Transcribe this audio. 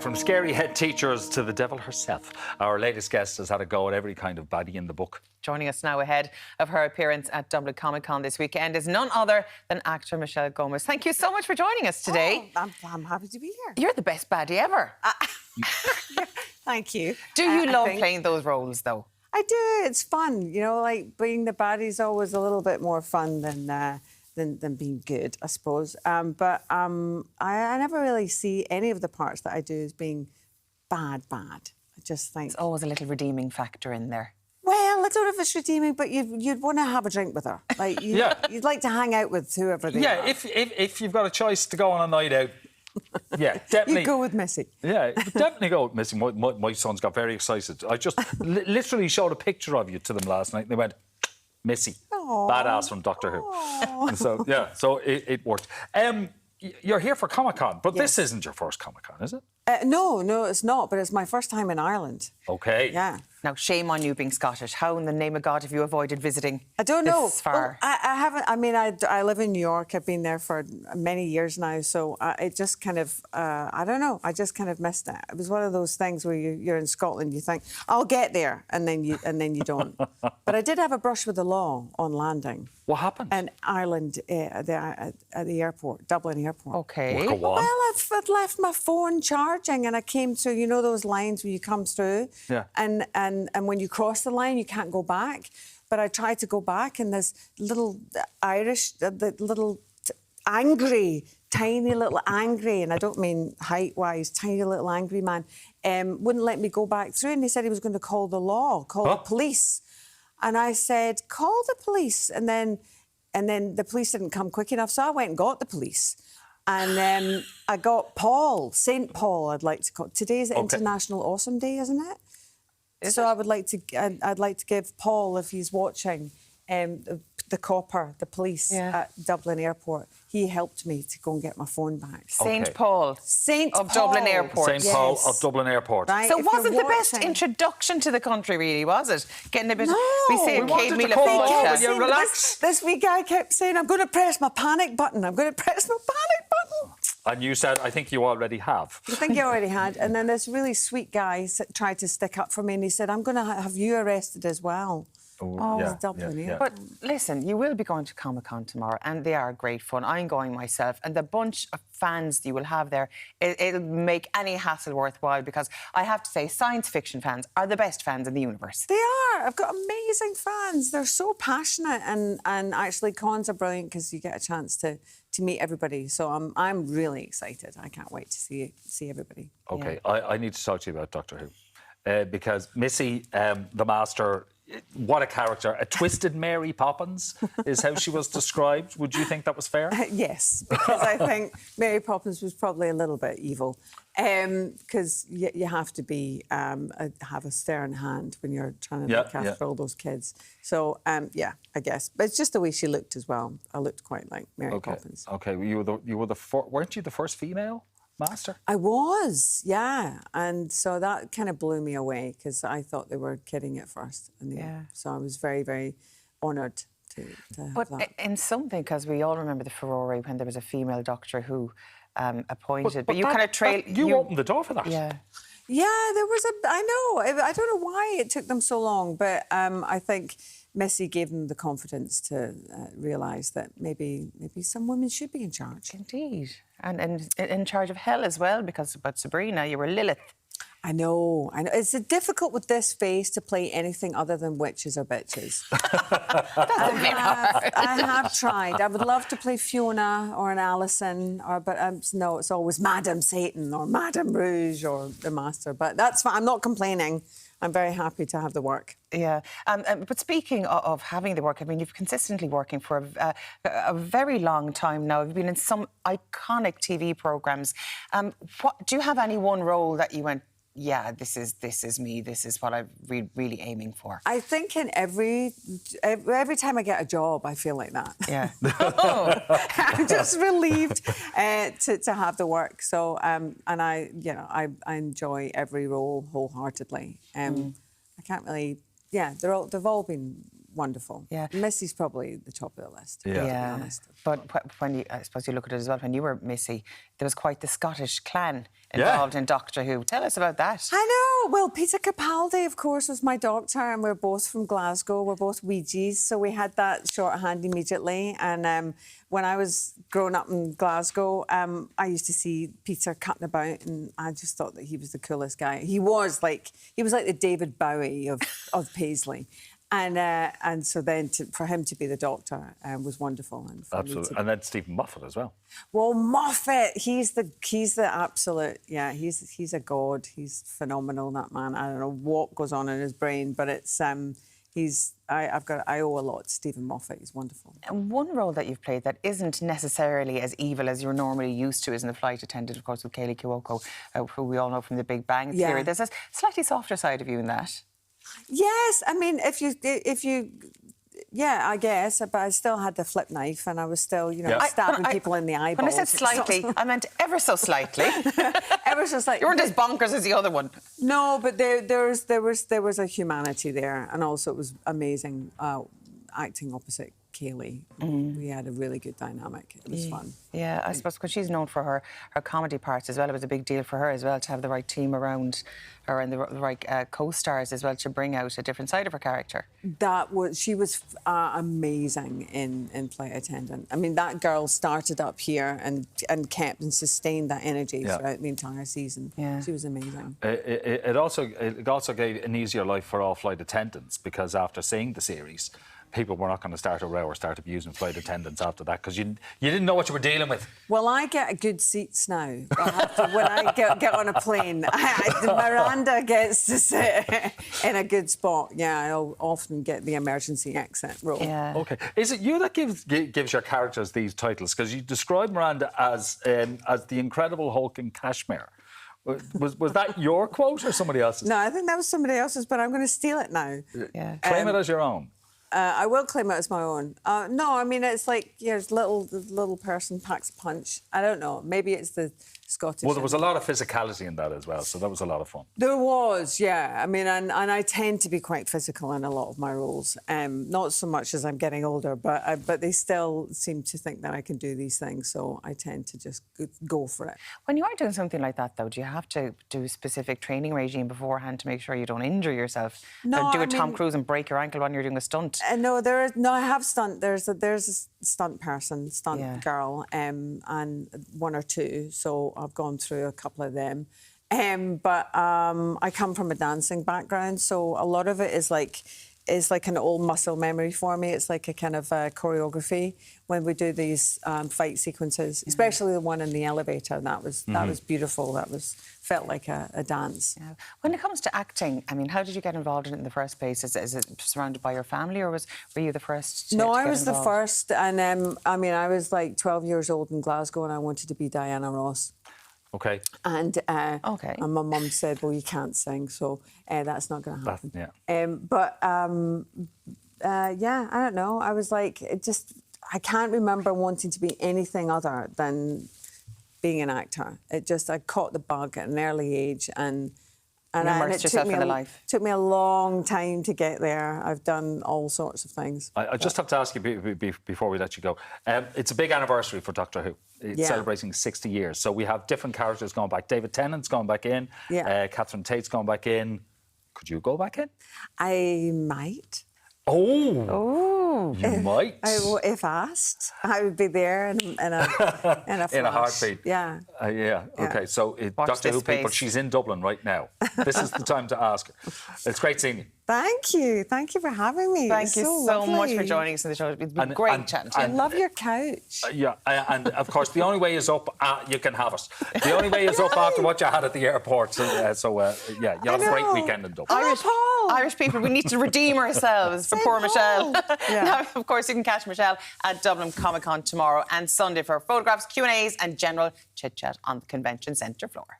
From scary head teachers to the devil herself, our latest guest has had a go at every kind of baddie in the book. Joining us now ahead of her appearance at Dublin Comic Con this weekend is none other than actor Michelle Gomez. Thank you so much for joining us today. Oh, I'm happy to be here. You're the best baddie ever. Thank you. Do you love playing those roles, though? I do. It's fun. You know, like being the baddie's always a little bit more fun than being good, I suppose. But I never really see any of the parts that I do as being bad. I just think... There's always a little redeeming factor in there. Well, I don't know if it's redeeming, but you'd want to have a drink with her. Like, you'd like to hang out with whoever they are. Yeah, if you've got a choice to go on a night out, yeah, definitely. You go with Missy. Yeah, definitely go with Missy. My sons got very excited. I just literally showed a picture of you to them last night and they went, Missy, Aww. badass from Doctor Who. And so, yeah, so it worked. You're here for Comic Con, but Yes. this isn't your first Comic Con, is it? No, it's not, but it's my first time in Ireland. OK. Yeah. Now, shame on you being Scottish. How in the name of God have you avoided visiting I don't know. this far? Well, I haven't. I mean, I live in New York. I've been there for many years now. So it just kind of, I don't know. I just kind of missed it. It was one of those things where you're in Scotland, you think, I'll get there, and then you don't. But I did have a brush with the law on landing. What happened? In Ireland, at the airport, Dublin airport. OK. Go on. Well, I'd left my phone charging, and I came through. You know those lines where you come through, Yeah. And when you cross the line, you can't go back. But I tried to go back, and this little Irish, angry, tiny little angry, and I don't mean height-wise, tiny little angry man, wouldn't let me go back through, and he said he was going to call the law, the police. And I said, call the police. And then the police didn't come quick enough, so I went and got the police. And I got Paul, St. Paul, I'd like to call. Today's International Awesome Day, isn't it? I'd like to give Paul, if he's watching, the copper, the police at Dublin Airport. He helped me to go and get my phone back. St. Paul. of Dublin Airport. St. Paul of Dublin Airport. Right, So if wasn't you're the best watching- introduction to the country, really, was it? Getting a bit... No. We say We a wanted Cade to Mila call Fáilte. over you. Relax. This wee guy kept saying, I'm going to press my panic button. I'm going to press my panic button. And you said, I think you already have. I think he already had. And then this really sweet guy tried to stick up for me, and he said, I'm going to have you arrested as well. Oh, it's Dublin, yeah. But listen, you will be going to Comic Con tomorrow, and they are great fun. I'm going myself, and the bunch of fans you will have there, it'll make any hassle worthwhile, because I have to say, science fiction fans are the best fans in the universe. They are. I've got amazing fans. They're so passionate, and actually cons are brilliant because you get a chance to meet everybody. So I'm really excited. I can't wait to see everybody. OK, yeah. I need to talk to you about Doctor Who. Because Missy, the Master... What a character. A twisted Mary Poppins is how she was described. Would you think that was fair? Yes, because I think Mary Poppins was probably a little bit evil. Because you have to have a stern hand when you're trying to look after all those kids. So, yeah, I guess. But it's just the way she looked as well. I looked quite like Mary Poppins. OK, weren't you the first female Master? I was, yeah. And so that kind of blew me away, because I thought they were kidding at first. So I was very, very honoured to have that. But in something, because we all remember the furore when there was a female Doctor Who appointed. But you kind of trailed... You opened the door for that. Yeah. Yeah, there was I know. I don't know why it took them so long, but I think Missy gave them the confidence to realise that maybe some women should be in charge. Indeed. And in charge of hell as well, because about Sabrina, you were Lilith. I know. It's difficult with this face to play anything other than witches or bitches. I have tried. I would love to play Fiona or an Alison, but no, it's always Madame Satan or Madame Rouge or the Master. But that's fine. I'm not complaining. I'm very happy to have the work. Yeah. But speaking of having the work, I mean, you've consistently working for a very long time now. You've been in some iconic TV programmes. Do you have any one role that you went, yeah, this is me, this is what I'm really aiming for? I think in every time I get a job, I feel like that. Yeah. I'm just relieved to have the work. So, and I enjoy every role wholeheartedly. I can't really, they've all been wonderful. Yeah. Missy's probably the top of the list. Yeah. To be honest. But when you, I suppose you look at it as well, when you were Missy, there was quite the Scottish clan involved in Doctor Who. Tell us about that. I know. Well, Peter Capaldi, of course, was my doctor, and we're both from Glasgow. We're both Ouija's, so we had that shorthand immediately. And when I was growing up in Glasgow, I used to see Peter cutting about, and I just thought that he was the coolest guy. He was like the David Bowie of Paisley. And so then for him to be the doctor was wonderful. And Absolutely. And then Stephen Moffat as well. Well, Moffat, he's the absolute, he's a god. He's phenomenal, that man. I don't know what goes on in his brain, but it's I owe a lot to Stephen Moffat. He's wonderful. And one role that you've played that isn't necessarily as evil as you're normally used to is in The Flight Attendant, of course, with Kaylee Cuoco, who we all know from The Big Bang Theory. There's a slightly softer side of you in that. Yes, I mean, if you, I guess, but I still had the flip knife, and I was still, stabbing people in the eyeballs. When I said slightly, I meant ever so slightly. Ever so slightly. You weren't as bonkers as the other one. No, but there was a humanity there, and also it was amazing acting opposite Kaylee. We had a really good dynamic. It was fun. Yeah, I suppose because she's known for her comedy parts as well. It was a big deal for her as well to have the right team around her and the right co-stars as well to bring out a different side of her character. She was amazing in Flight Attendant. I mean, that girl started up here and kept and sustained that energy throughout the entire season. Yeah. She was amazing. It also gave an easier life for all flight attendants, because after seeing the series, people were not going to start a row or start abusing flight attendants after that, because you didn't know what you were dealing with. Well, I get good seats now. When I get on a plane, Miranda gets to sit in a good spot. Yeah, I'll often get the emergency exit row. Yeah. OK. Is it you that gives your characters these titles? Because you describe Miranda as the Incredible Hulk in Cashmere. Was that your quote or somebody else's? No, I think that was somebody else's, but I'm going to steal it now. Yeah. Claim it as your own. I will claim it as my own. No, I mean, it's like, the little person packs a punch. I don't know. Maybe it's the Scottish. Well, there was a lot of physicality in that as well, so that was a lot of fun. There was, yeah. I mean, and I tend to be quite physical in a lot of my roles. Not so much as I'm getting older, but they still seem to think that I can do these things, so I tend to just go for it. When you are doing something like that, though, do you have to do a specific training regime beforehand to make sure you don't injure yourself? No, do a Tom Cruise and break your ankle when you're doing a stunt? No, I have stunt. There's a stunt person, girl, and one or two. So I've gone through a couple of them. But I come from a dancing background, so a lot of it is like an old muscle memory for me. It's like a kind of choreography when we do these fight sequences, especially the one in the elevator. That was beautiful. That felt like a dance. Yeah. When it comes to acting, I mean, how did you get involved in it in the first place? Is it surrounded by your family, or were you the first? No, I was the first, and I mean, I was like 12 years old in Glasgow, and I wanted to be Diana Ross. OK. And my mum said, well, you can't sing, so that's not going to happen. I don't know. I was like, I can't remember wanting to be anything other than being an actor. I caught the bug at an early age, and immersed yourself in the life. It took me a long time to get there. I've done all sorts of things. I just have to ask you before we let you go. It's a big anniversary for Doctor Who. It's celebrating 60 years. So we have different characters going back. David Tennant's gone back in. Catherine Tate's gone back in. Could you go back in? I might. Oh, you might. If asked, I would be there in a flash. In a heartbeat. Yeah. OK, so Doctor Who people, she's in Dublin right now. This is the time to ask her. It's great seeing you. Thank you. Thank you for having me. Thank you so much for joining us in the show. It's been great chatting to you. I love your couch. And of course, the only way is up. You can have it. The only way is up after what you had at the airport. You'll have a great weekend in Dublin. Irish people, we need to redeem ourselves for poor Michelle. Now, of course, you can catch Michelle at Dublin Comic Con tomorrow and Sunday for photographs, Q&As and general chit-chat on the Convention Centre floor.